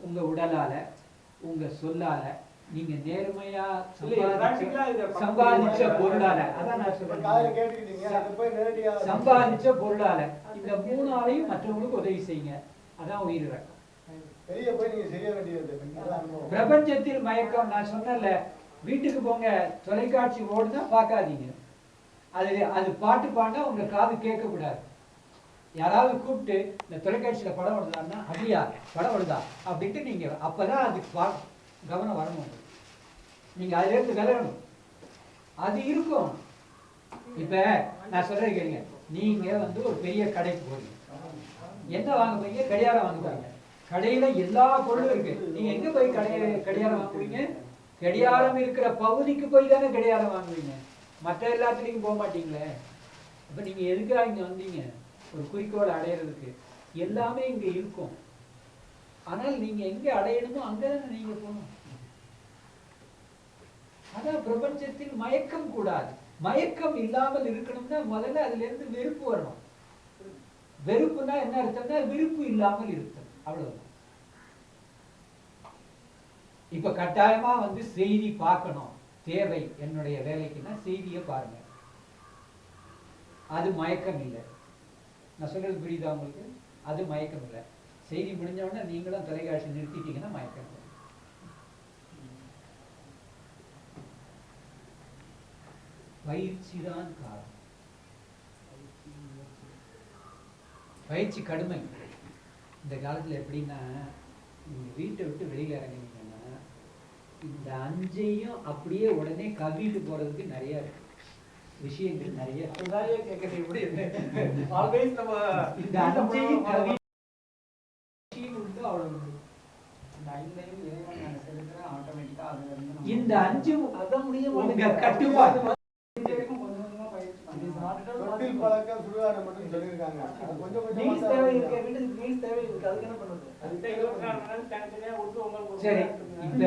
உங்க உடலால உங்க சொல்லால நீங்க நேர்மையா சம்பாதிச்ச பொருளால, அதான் நான் சொல்றேன், சம்பாதிச்ச பொருளால இந்த 3 ஆளையும் மற்றவங்களுக்கு உதவி செய்யுங்க. அதான் உயிரிழக்கம். பிரபஞ்சத்தில் மயக்கம். நான் சொன்னல, வீட்டுக்கு போங்க, தொலைக்காட்சி ஓடுனா பார்க்காதீங்க. அது பாட்டு பாடினா உங்க காது கேட்க கூடாது. யாராவது கூப்பிட்டு இந்த தொலைக்காட்சியில படம் வருதான்னா, அப்படியா படம் வருதா அப்படின்ட்டு நீங்க அப்பதான் அது கவனம் வரணும். நீங்க அதுல இருந்து விலகணும். அது இருக்கும். இப்ப நான் சொல்றேன் கேளுங்க. நீங்க ஒரு பெரிய கடைக்கு போறீங்க. என்ன வாங்க போறீங்க? கடியாரம் வாங்க போறீங்க. கடையில எல்லா பொருளும் இருக்கு. நீங்க எங்க போய் கடியாரம் வாங்குவீங்க? கடியாரம் இருக்கிற பகுதிக்கு போய் தானே கடியாரம் வாங்குவீங்க. மற்ற எல்லாத்துலயும் போக மாட்டீங்களே. அப்ப நீங்க எதுக்காக இங்க வந்தீங்க? ஒரு குறிக்கோள் அடையிறதுக்கு. எல்லாமே இங்க இருக்கும். ஆனால் நீங்க எங்க அடையணுமோ அங்கதானே நீங்க போகணும். அதான் பிரபஞ்சத்தில் மயக்கம் கூடாது. மயக்கம் இல்லாமல் இருக்கணும்னா முதல்ல அதுல இருந்து வெறுப்பு வரணும். வெறுப்புனா என்ன அர்த்தம்னா விருப்பு இல்லாமல் இருத்தல், அவ்வளவுதான். இப்ப கட்டாயமா செய்தி பார்க்கணும் தேவை என்னுடைய வேலைக்குன்னா செய்தியை பாருங்க. அது மயக்கம் இல்லை. நான் சொல்றது புரியுதா உங்களுக்கு? அது மயக்கம் இல்லை. செய்தி முடிஞ்ச உடனே நீங்களும் தொலைக்காட்சி நிறுத்திட்டீங்கன்னா மயக்கம் இல்லை. பயிற்சி தான் காரணம். பயிற்சி கடுமை. இந்த காலத்துல எப்படின்னா, நீங்க வீட்டை விட்டு வெளியில இறங்கினீங்கன்னா இந்த 5ஐயும் அப்படியே உடனே கவிட்டு போறதுக்கு நிறைய விஷயங்கள் நிறைய கேட்கறது. இந்த 5ஐயும் கவி இந்த 5 கட்டுப்பாடு. சரி, இப்ப